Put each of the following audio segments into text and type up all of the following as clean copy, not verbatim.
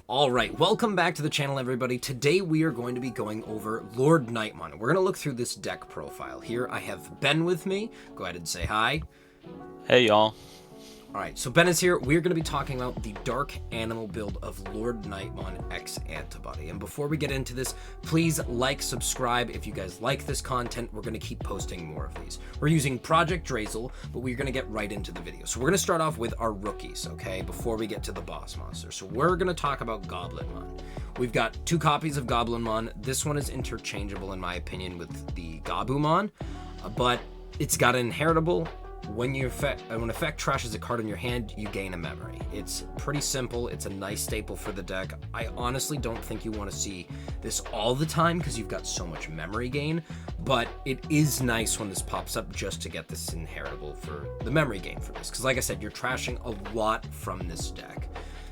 Alright, welcome back to the channel, everybody. Today we are going to be going over Lordknightmon. We're going to look through this deck profile. Here I have Ben with me. Go ahead and say hi. Hey, y'all. Alright, so Ben is here. We're going to be talking about the Dark Animal build of Lordknightmon X Antibody. And before we get into this, please like, subscribe. If you guys like this content, we're going to keep posting more of these. We're using Project Drazel, but we're going to get right into the video. So we're going to start off with our rookies, okay, before we get to the boss monster. So we're going to talk about Goblinmon. We've got 2 copies of Goblinmon. This one is interchangeable, in my opinion, with the Gabumon, but it's got an inheritable. When effect trashes a card in your hand, you gain a memory. It's pretty simple. It's a nice staple for the deck. I honestly don't think you want to see this all the time because you've got so much memory gain, but it is nice when this pops up just to get this inheritable for the memory gain for this. Because like I said, you're trashing a lot from this deck.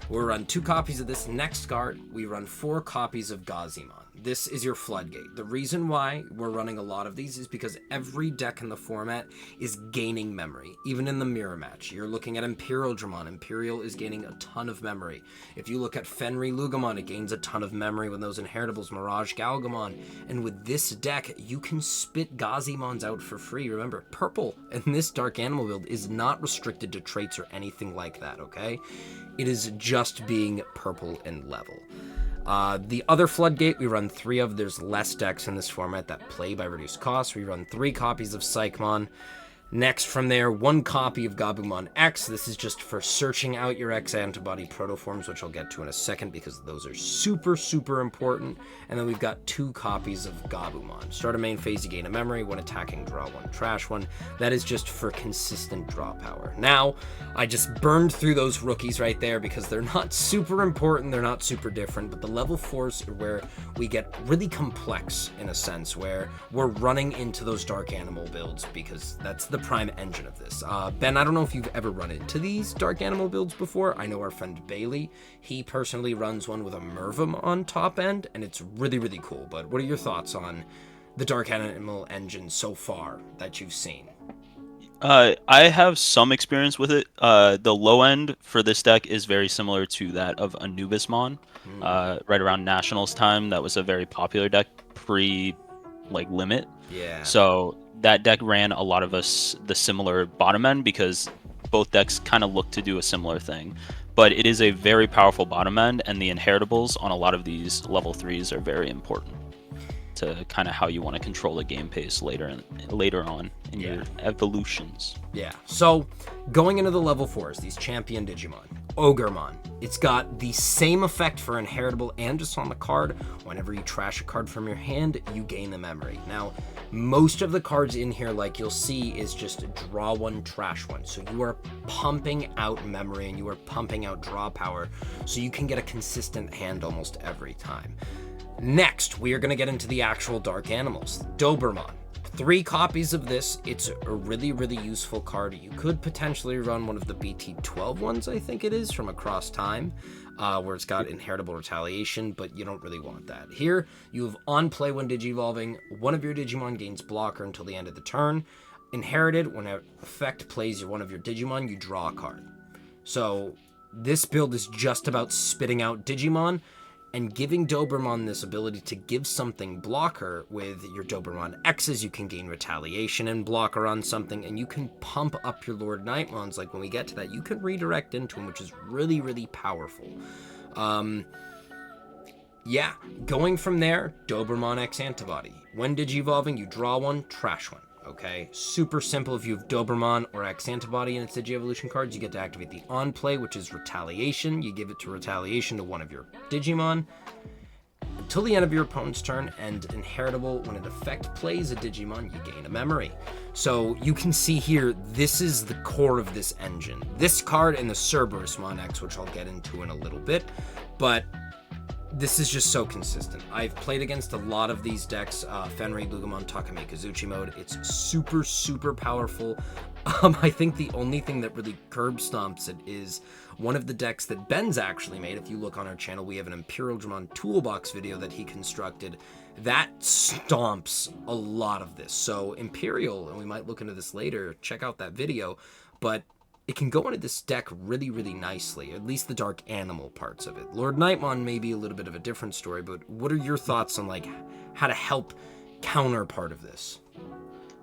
We'll run 2 copies of this. Next card, we run 4 copies of Gazimon. This is your floodgate. The reason why we're running a lot of these is because every deck in the format is gaining memory. Even in the mirror match, you're looking at Imperial Dramon. Imperial is gaining a ton of memory. If you look at Fenrir Lugamon, it gains a ton of memory with those inheritables, Mirage Galgamon. And with this deck, you can spit Gazimons out for free. Remember, purple in this Dark Animal build is not restricted to traits or anything like that, okay? It is just being purple and level. The other floodgate we run 3 of. There's less decks in this format that play by reduced cost. We run 3 copies of Psychmon. Next from there, 1 copy of Gabumon X. This is just for searching out your X antibody protoforms, which I'll get to in a second because those are super, super important. And then we've got 2 copies of Gabumon. Start a main phase, you gain a memory. When attacking, draw 1, trash 1. That is just for consistent draw power. Now, I just burned through those rookies right there because they're not super important. They're not super different, but the level 4s are where we get really complex in a sense, where we're running into those Dark Animal builds because that's the prime engine of this. Ben, I don't know if you've ever run into these Dark Animal builds before. I know our friend Bailey, he personally runs one with a Mervum on top end, and it's really, really cool. But what are your thoughts on the Dark Animal engine so far that you've seen? I have some experience with it. The low end for this deck is very similar to that of Anubismon. Right around Nationals time, that was a very popular deck limit. Yeah. So that deck ran a lot of the similar bottom end because both decks kind of look to do a similar thing. But it is a very powerful bottom end, and the inheritables on a lot of these level 3s are very important to kind of how you want to control the game pace later on in your evolutions. Yeah, so going into the level 4s, these champion Digimon, Ogremon, it's got the same effect for inheritable and just on the card. Whenever you trash a card from your hand, you gain the memory. Now, most of the cards in here, like you'll see, is just draw 1, trash 1. So you are pumping out memory and you are pumping out draw power, so you can get a consistent hand almost every time. Next, we are going to get into the actual Dark Animals. Dobermon. 3 copies of this. It's a really, really useful card. You could potentially run one of the BT12 ones, I think it is, from across time, where it's got inheritable retaliation, but you don't really want that. Here, you have on play when Digivolving. One of your Digimon gains blocker until the end of the turn. Inherited, when an effect plays one of your Digimon, you draw a card. So this build is just about spitting out Digimon and giving Dobermon this ability to give something blocker. With your Dobermon X's, you can gain retaliation and blocker on something, and you can pump up your Lordknightmons. Like when we get to that, you can redirect into them, which is really, really powerful. Yeah, going from there, Dobermon X Antibody. When Digivolving, you draw 1, trash 1. Okay, super simple. If you have Dobermon or X Antibody in its Digi-Evolution cards, you get to activate the on play, which is Retaliation. You give it to Retaliation to one of your Digimon until the end of your opponent's turn, and inheritable, when an effect plays a Digimon, you gain a memory. So you can see here, this is the core of this engine. This card and the Cerberusmon X, which I'll get into in a little bit, but this is just so consistent. I've played against a lot of these decks, Fenrir Lugamon Takame Kazuchi mode. It's super, super powerful. I think the only thing that really curb stomps it is one of the decks that Ben's actually made. If you look on our channel, we have an Imperial Dramon toolbox video that he constructed that stomps a lot of this. So Imperial, and we might look into this later, check out that video, but it can go into this deck really, really nicely, at least the dark animal parts of it. Lordknightmon may be a little bit of a different story, but what are your thoughts on like how to help counter part of this?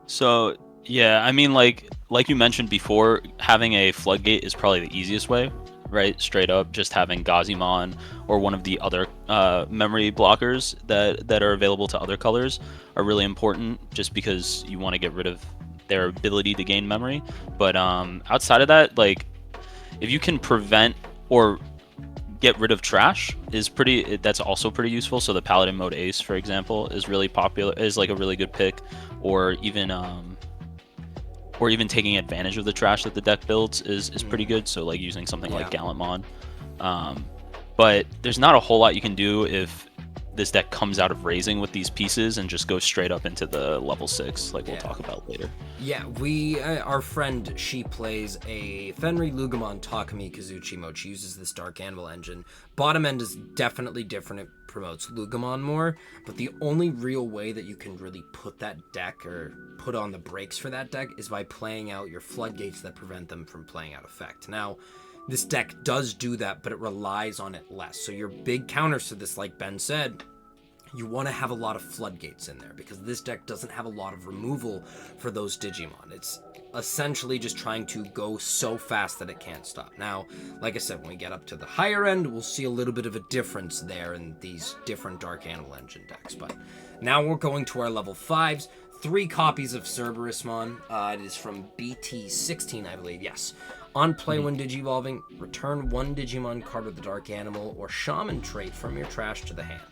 So yeah, I mean, like you mentioned before, having a floodgate is probably the easiest way, right? Straight up, just having Gazimon or one of the other memory blockers that are available to other colors are really important, just because you want to get rid of their ability to gain memory. But outside of that, like if you can prevent or get rid of trash that's also pretty useful. So the Paladin mode Ace, for example, is really popular, is like a really good pick, or even taking advantage of the trash that the deck builds is pretty good. So like using something like Gallantmon. But there's not a whole lot you can do if this deck comes out of raising with these pieces and just goes straight up into the level 6, like we'll talk about later. Yeah, our friend, she plays a Fenrir Lugamon Takumi Kazuchi mode. She uses this Dark Anvil engine. Bottom end is definitely different. It promotes Lugamon more, but the only real way that you can really put that deck or put on the brakes for that deck is by playing out your floodgates that prevent them from playing out effect. Now, this deck does do that, but it relies on it less. So your big counters to this, like Ben said, you want to have a lot of floodgates in there because this deck doesn't have a lot of removal for those Digimon. It's essentially just trying to go so fast that it can't stop. Now, like I said, when we get up to the higher end, we'll see a little bit of a difference there in these different Dark Animal Engine decks. But now we're going to our level 5s. 3 copies of Cerberusmon. It is from BT19, I believe. Yes. On play when Digivolving, return 1 Digimon card with the Dark Animal or Shaman trait from your trash to the hand.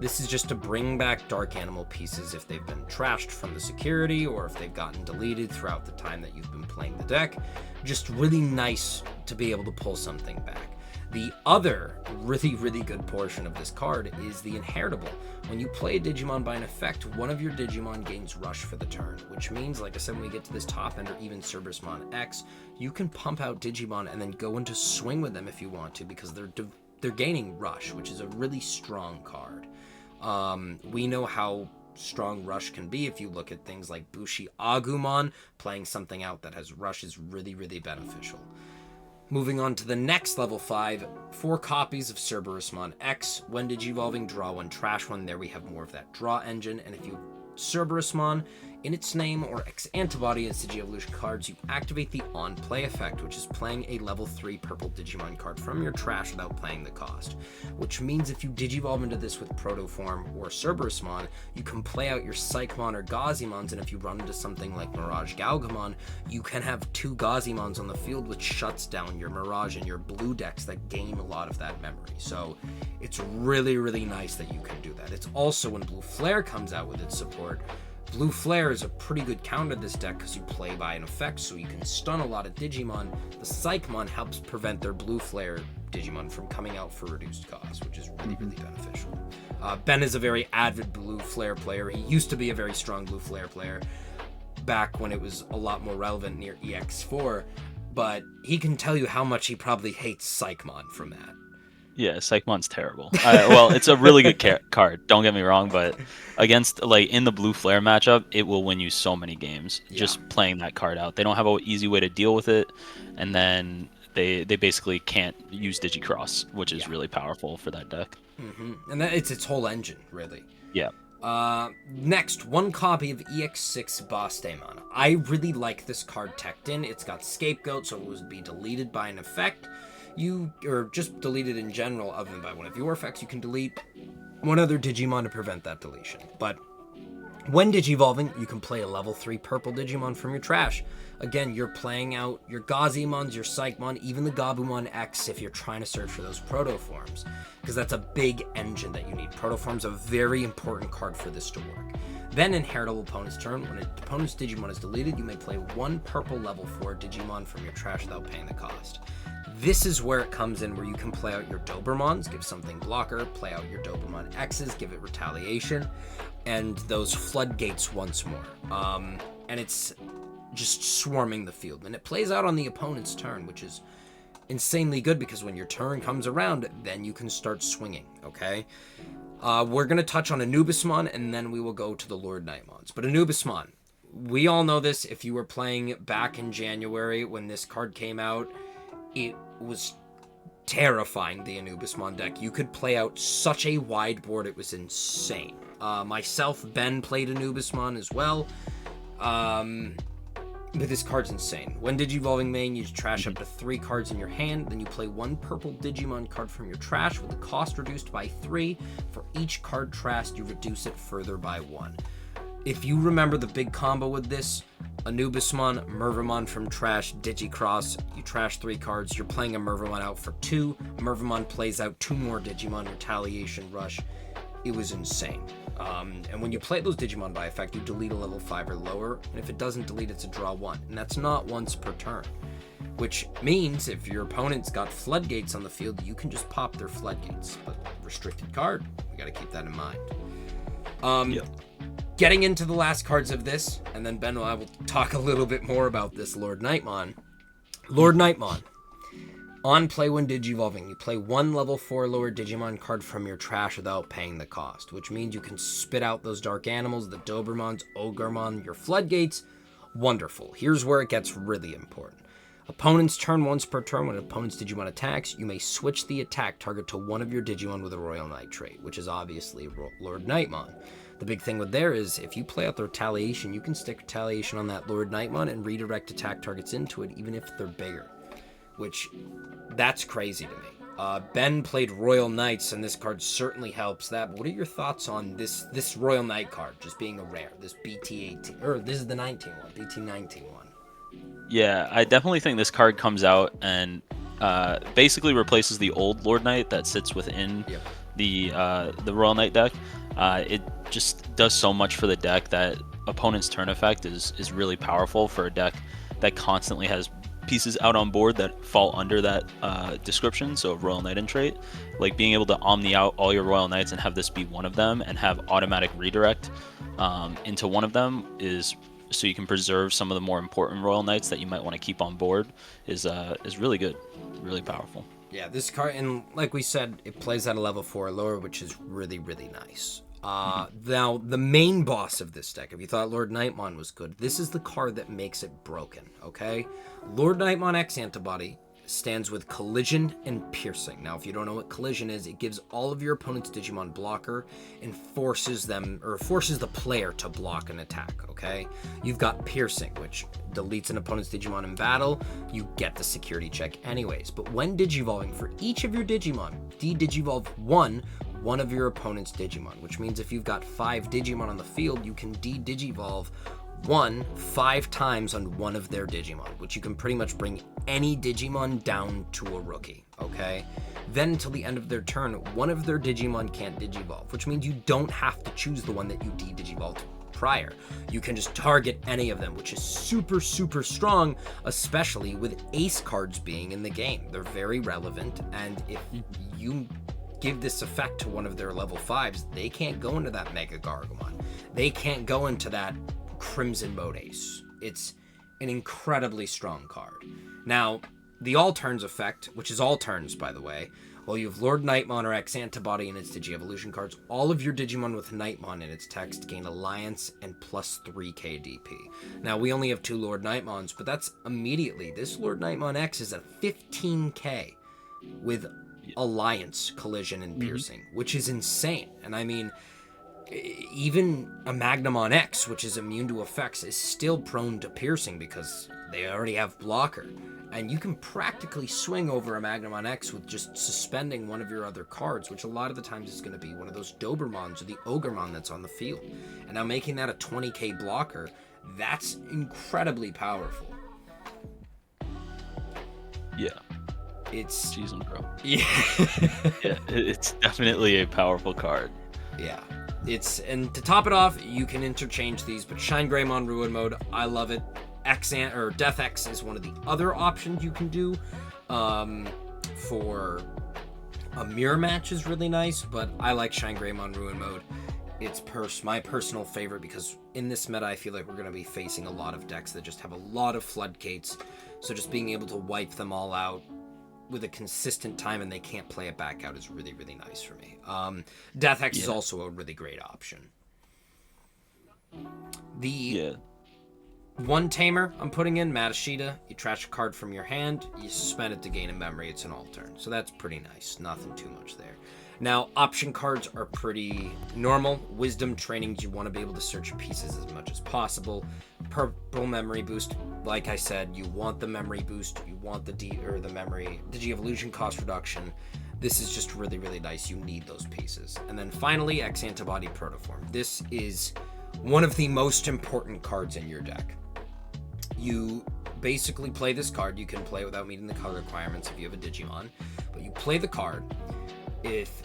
This is just to bring back Dark Animal pieces if they've been trashed from the security or if they've gotten deleted throughout the time that you've been playing the deck. Just really nice to be able to pull something back. The other really, really good portion of this card is the Inheritable. When you play a Digimon by an effect, one of your Digimon gains Rush for the turn, which means, like I said, when we get to this top end or even Cerberusmon X, you can pump out Digimon and then go into swing with them if you want to because they're gaining Rush, which is a really strong card. We know how strong Rush can be. If you look at things like Bushi Agumon, playing something out that has Rush is really, really beneficial. Moving on to the next level 5, 4 copies of Cerberusmon X. When Digivolving, draw 1, trash 1. There we have more of that draw engine. And if you Cerberusmon in its name or X antibody as Digievolution cards, you activate the on play effect, which is playing a level 3 purple Digimon card from your trash without paying the cost. Which means if you Digivolve into this with Protoform or Cerberusmon, you can play out your Psychmon or Gazimons, and if you run into something like Mirage Galgamon, you can have 2 Gazimons on the field, which shuts down your Mirage and your blue decks that gain a lot of that memory. So it's really, really nice that you can do that. It's also when Blue Flare comes out with its support. Blue Flare is a pretty good counter to this deck because you play by an effect, so you can stun a lot of Digimon. The Psychmon helps prevent their Blue Flare Digimon from coming out for reduced cost, which is really, really beneficial. Ben is a very avid Blue Flare player. He used to be a very strong Blue Flare player back when it was a lot more relevant near EX4, but he can tell you how much he probably hates Psychmon from that. Yeah, Psychmon's terrible. Well, it's a really good card, don't get me wrong, but against, like, in the Blue Flare matchup, it will win you so many games just playing that card out. They don't have an easy way to deal with it, and then they basically can't use Digicross, which is really powerful for that deck. And it's its whole engine, really. Yeah. Next, 1 copy of EX6 Boss Daemon. I really like this card teched in. It's got Scapegoat, so it would be deleted by an effect. Or just deleted in general, other than by one of your effects, you can delete one other Digimon to prevent that deletion. But when Digivolving, you can play a level 3 purple Digimon from your trash. Again, you're playing out your Gazimons, your Psychmon, even the Gabumon X if you're trying to search for those Protoforms, because that's a big engine that you need. Protoform's a very important card for this to work. Then Inheritable opponent's turn. When an opponent's Digimon is deleted, you may play 1 purple level 4 Digimon from your trash without paying the cost. This is where it comes in, where you can play out your Dobermons, give something blocker, play out your Dobermon X's, give it retaliation, and those floodgates once more. And it's just swarming the field. And it plays out on the opponent's turn, which is insanely good because when your turn comes around, then you can start swinging, okay? We're going to touch on Anubismon, and then we will go to the Lordknightmons. But Anubismon, we all know this. If you were playing back in January when this card came out, it was terrifying, the Anubismon deck. You could play out such a wide board, it was insane. Myself, Ben played Anubismon as well. But this card's insane. When Digivolving main, you trash up to 3 cards in your hand, then you play 1 purple Digimon card from your trash with the cost reduced by 3. For each card trashed, you reduce it further by 1. If you remember the big combo with this, Anubismon, Mervimon from trash, Digicross, you trash 3 cards, you're playing a Mervimon out for 2, Mervimon plays out 2 more Digimon, Retaliation, Rush. It was insane. And when you play those Digimon by effect, you delete a level 5 or lower, and if it doesn't delete, it's a draw 1, and that's not once per turn. Which means if your opponent's got floodgates on the field, you can just pop their floodgates. But restricted card, we gotta keep that in mind. Getting into the last cards of this, and then Ben and I will talk a little bit more about this Lordknightmon. Lordknightmon. On play when Digivolving, you play 1 level 4 lower Digimon card from your trash without paying the cost, which means you can spit out those dark animals, the Dobermons, Ogremon, your floodgates. Wonderful. Here's where it gets really important. Opponent's turn once per turn. When an opponent's Digimon attacks, you may switch the attack target to one of your Digimon with a Royal Knight trait, which is obviously Lordknightmon. The big thing with there is, if you play out the Retaliation, you can stick Retaliation on that Lordknightmon and redirect attack targets into it, even if they're bigger. Which, that's crazy to me. Ben played Royal Knights, and this card certainly helps that. But what are your thoughts on this Royal Knight card just being a rare? This BT18, or this is the 19 one, BT19 one. Yeah, I definitely think this card comes out and basically replaces the old Lord Knight that sits within the Royal Knight deck. It just does so much for the deck. That opponent's turn effect is really powerful for a deck that constantly has pieces out on board that fall under that description, so Royal Knight and trait. Like being able to omni out all your Royal Knights and have this be one of them and have automatic redirect into one of them is so you can preserve some of the more important Royal Knights that you might want to keep on board is really good, really powerful. Yeah, this card, and like we said, it plays at a level 4 or lower, which is really, really nice. Now, the main boss of this deck, if you thought Lordknightmon was good, this is the card that makes it broken, okay? Lordknightmon X Antibody stands with Collision and Piercing. Now, if you don't know what Collision is, it gives all of your opponent's Digimon blocker and forces the player to block an attack, okay? You've got Piercing, which deletes an opponent's Digimon in battle. You get the security check anyways. But when Digivolving, for each of your Digimon, de-Digivolve one of your opponent's Digimon, which means if you've got 5 Digimon on the field, you can de-Digivolve 5 times on one of their Digimon, which you can pretty much bring any Digimon down to a rookie, okay? Then until the end of their turn, one of their Digimon can't Digivolve, which means you don't have to choose the one that you de-Digivolved prior. You can just target any of them, which is super, super strong, especially with ace cards being in the game. They're very relevant, and if you give this effect to one of their level 5s, they can't go into that Mega Gargomon. They can't go into that Crimson Mode Ace. It's an incredibly strong card. Now, the All Turns effect, which is all turns, by the way, well, you have Lordknightmon or X Antibody in its Digi-Evolution cards. All of your Digimon with Knightmon in its text gain Alliance and plus 3 KDP. Now, we only have 2 Lordknightmons, but that's immediately. This Lordknightmon X is at 15k with Alliance, Collision, and Piercing, which is insane. And I mean, even a Magnamon X, which is immune to effects, is still prone to piercing because they already have blocker. And you can practically swing over a Magnamon X with just suspending one of your other cards, which a lot of the times is going to be one of those Dobermons or the Ogremon that's on the field. And now making that a 20k blocker, that's incredibly powerful. Yeah. It's... Jeez, bro. Yeah. Yeah, it's definitely a powerful card. Yeah. And to top it off, you can interchange these, but Shine Greymon Ruin Mode, I love it. Death X is one of the other options you can do. For a mirror match is really nice, but I like Shine Greymon Ruin Mode. It's my personal favorite because in this meta, I feel like we're going to be facing a lot of decks that just have a lot of floodgates. So just being able to wipe them all out with a consistent time and they can't play it back out is really, really nice for me. Death X is also a really great option. One tamer I'm putting in, Matashita. You trash a card from your hand, you suspend it to gain a memory. It's an all turn. So that's pretty nice. Nothing too much there. Now, option cards are pretty normal. Wisdom trainings, you want to be able to search your pieces as much as possible. Purple memory boost, like I said, you want the memory boost, you want the memory Digi-Evolution cost reduction. This is just really, really nice. You need those pieces. And then finally, X Antibody Protoform. This is one of the most important cards in your deck. You basically play this card. You can play it without meeting the color requirements if you have a Digimon, but you play the card. If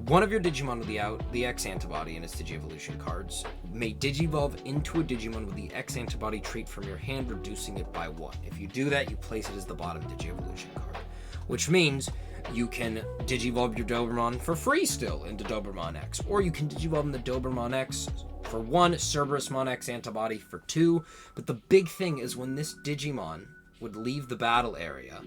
one of your Digimon with the X Antibody in its Digi-Evolution cards may Digivolve into a Digimon with the X Antibody trait from your hand, reducing it by 1. If you do that, you place it as the bottom Digi-Evolution card, which means you can Digivolve your Doberman for free still into Doberman X, or you can Digivolve in the Doberman X for 1, Cerberusmon X Antibody for 2. But the big thing is when this Digimon would leave the battle area,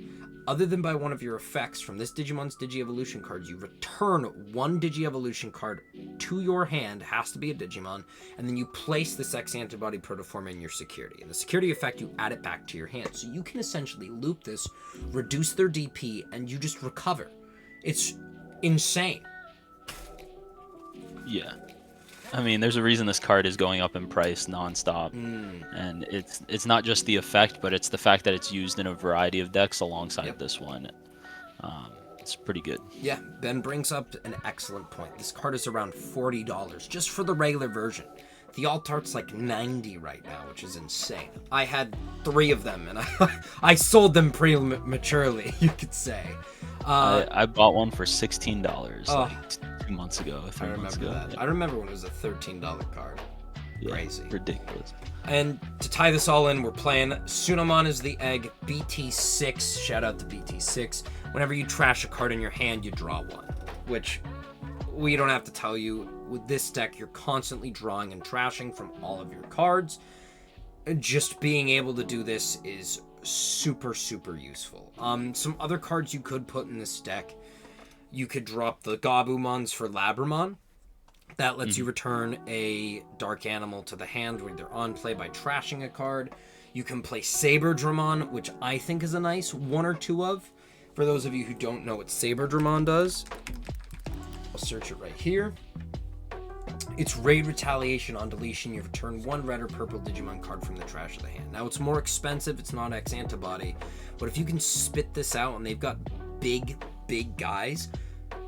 other than by one of your effects from this Digimon's Digi-Evolution cards, you return one Digi-Evolution card to your hand, has to be a Digimon, and then you place this X Antibody Protoform in your security. And the security effect, you add it back to your hand. So you can essentially loop this, reduce their DP, and you just recover. It's insane. Yeah. I mean, there's a reason this card is going up in price nonstop, and it's not just the effect, but it's the fact that it's used in a variety of decks alongside this one. It's pretty good. Yeah, Ben brings up an excellent point. This card is around $40 just for the regular version. The alt art's like $90 right now, which is insane. I had 3 of them, and I sold them prematurely, you could say. I bought one for $16 like 2 months ago, 3 months ago. That. I remember when it was a $13 card. Yeah, crazy. Ridiculous. And to tie this all in, we're playing Sunamon is the egg, BT6. Shout out to BT6. Whenever you trash a card in your hand, you draw one. Which, we don't have to tell you, with this deck, you're constantly drawing and trashing from all of your cards. Just being able to do this is super, super useful. Some other cards you could put in this deck, you could drop the Gabumons for Labramon. That lets you return a dark animal to the hand when they're on play by trashing a card. You can play Saberdramon, which I think is a nice 1 or 2 of. For those of you who don't know what Saberdramon does, I'll search it right here. It's Raid Retaliation on deletion. You return 1 red or purple Digimon card from the trash of the hand. Now, it's more expensive. It's not X Antibody. But if you can spit this out, and they've got big, big guys,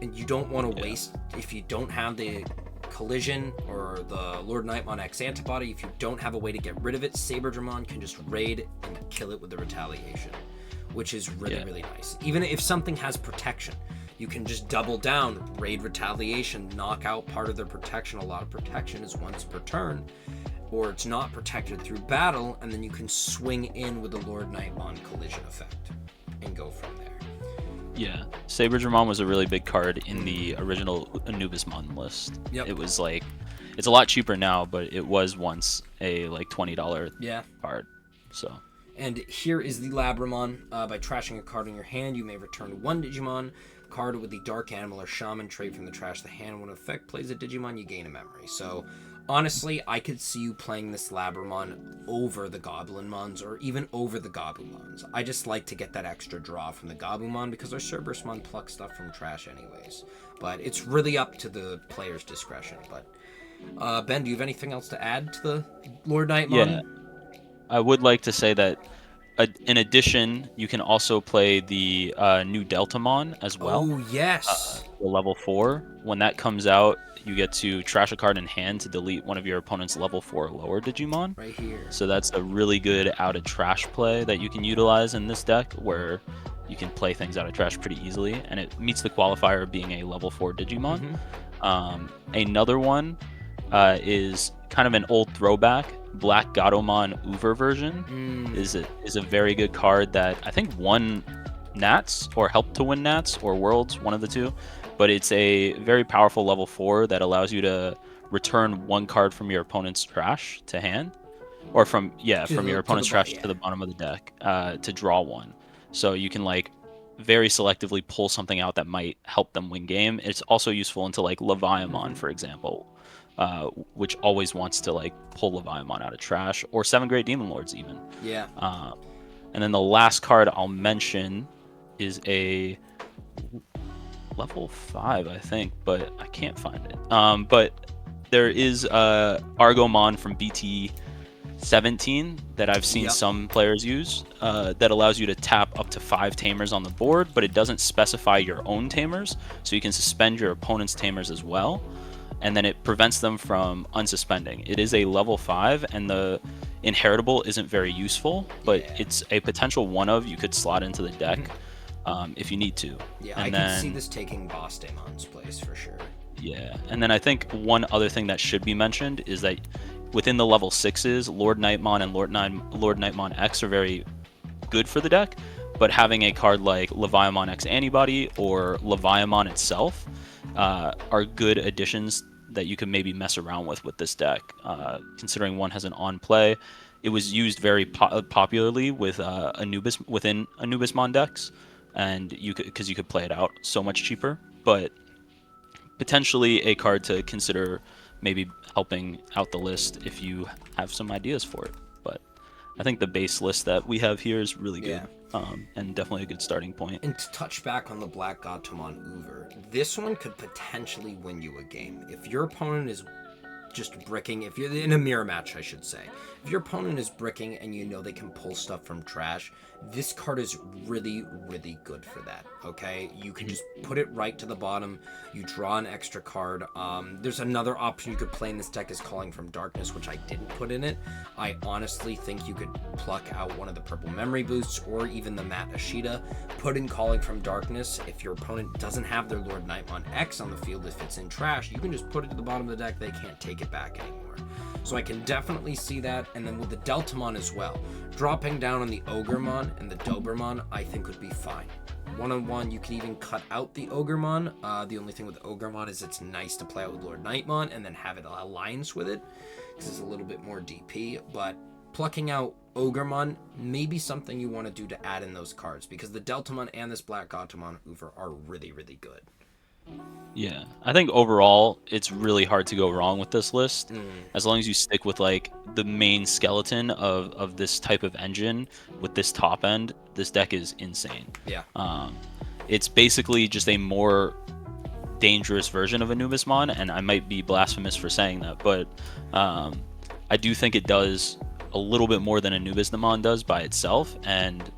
and you don't want to waste, if you don't have the Collision or the Lordknightmon X Antibody, if you don't have a way to get rid of it, Saberdramon can just raid and kill it with the Retaliation, which is really, really nice. Even if something has protection, you can just double down, raid Retaliation, knock out part of their protection. A lot of protection is once per turn, or it's not protected through battle, and then you can swing in with the Lordknightmon Collision effect and go from there. Yeah, Saberdramon was a really big card in the original Anubismon list. Yep. It was like, it's a lot cheaper now, but it was once a like $20 card. So. And here is the Labramon. By trashing a card in your hand, you may return 1 Digimon card with the Dark Animal or Shaman trait from the trash of the hand. When effect plays a Digimon, you gain a memory. So, honestly, I could see you playing this Labramon over the Goblinmons or even over the Gabumons. I just like to get that extra draw from the Gabumon because our Cerberusmon plucks stuff from trash anyways. But it's really up to the player's discretion. But Ben, do you have anything else to add to the Lordknightmon? Yeah, I would like to say that in addition, you can also play the new Deltamon as well. Oh, yes. The level 4. When that comes out, you get to trash a card in hand to delete one of your opponent's level 4 lower Digimon. Right here. So that's a really good out of trash play that you can utilize in this deck, where you can play things out of trash pretty easily, and it meets the qualifier of being a level 4 Digimon. Another one is kind of an old throwback. Black Gatomon Uber version is a very good card that I think won Nats or helped to win Nats or Worlds, one of the two. But it's a very powerful level 4 that allows you to return 1 card from your opponent's trash to hand, or from your opponent's trash to the bottom of the deck to draw 1. So you can like very selectively pull something out that might help them win game. It's also useful into like Leviamon, for example. which always wants to like pull Leviathan out of trash, or 7 Great Demon Lords even. Yeah. And then the last card I'll mention is a level 5, I think, but I can't find it. But there is Argomon from BT19 that I've seen some players use that allows you to tap up to 5 tamers on the board, but it doesn't specify your own tamers, so you can suspend your opponent's tamers as well, and then it prevents them from unsuspending. It is a level 5, and the inheritable isn't very useful, but it's a potential one of you could slot into the deck if you need to. Yeah, and I can see this taking Boss Damon's place for sure. Yeah, and then I think one other thing that should be mentioned is that within the level 6s, Lordknightmon and Lordknightmon X are very good for the deck, but having a card like Leviathan X Antibody or Leviathan itself are good additions that you can maybe mess around with this deck, considering one has an on-play. It was used very popularly with Anubis within Anubismon decks, and you could play it out so much cheaper, but potentially a card to consider maybe helping out the list if you have some ideas for it. But I think the base list that we have here is really good, and definitely a good starting point. And to touch back on the Black Gatomon Uber, this one could potentially win you a game. If your opponent is just bricking, if you're in a mirror match, I should say, if your opponent is bricking and you know they can pull stuff from trash, this card is really, really good for that, okay? You can just put it right to the bottom, you draw an extra card. There's another option you could play in this deck is Calling from Darkness, which I didn't put in it. I honestly think you could pluck out one of the purple memory boosts or even the Matt Ashita, put in Calling from Darkness. If your opponent doesn't have their Lordknightmon X on the field, if it's in trash, you can just put it to the bottom of the deck, they can't take it back anymore. So I can definitely see that. And then with the Deltamon as well, dropping down on the Ogremon and the Dobermon, I think would be fine. One-on-one, you can even cut out the Ogremon. The only thing with Ogremon is it's nice to play out with Lordknightmon and then have it alliance with it, because it's a little bit more DP. But plucking out Ogremon may be something you want to do to add in those cards, because the Deltamon and this Black Gatomon Uber are really, really good. Yeah, I think overall it's really hard to go wrong with this list, as long as you stick with like the main skeleton of this type of engine with this top end. This deck is insane. Yeah. It's basically just a more dangerous version of Anubismon, and I might be blasphemous for saying that, but I do think it does a little bit more than Anubismon does by itself, and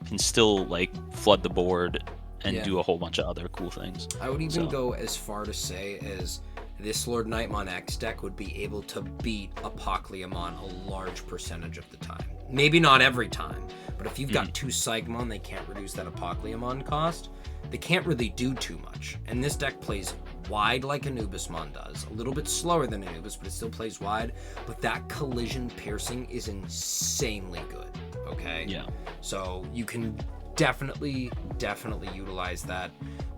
can still like flood the board and do a whole bunch of other cool things. I would even go as far to say as this Lordknightmon X deck would be able to beat Apocleamon a large percentage of the time. Maybe not every time, but if you've got 2 Psychmon, they can't reduce that Apocleamon cost. They can't really do too much. And this deck plays wide like Anubismon does. A little bit slower than Anubis, but it still plays wide. But that collision piercing is insanely good, okay? Yeah. So you can definitely utilize that.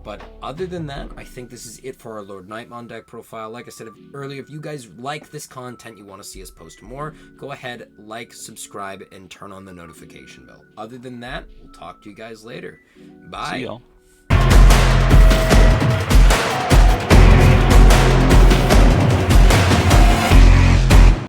But other than that, I think this is it for our Lordknightmon deck profile. Like I said earlier, if you guys like this content, you want to see us post more, go ahead, like, subscribe, and turn on the notification bell. Other than that, we'll talk to you guys later. Bye. See y'all.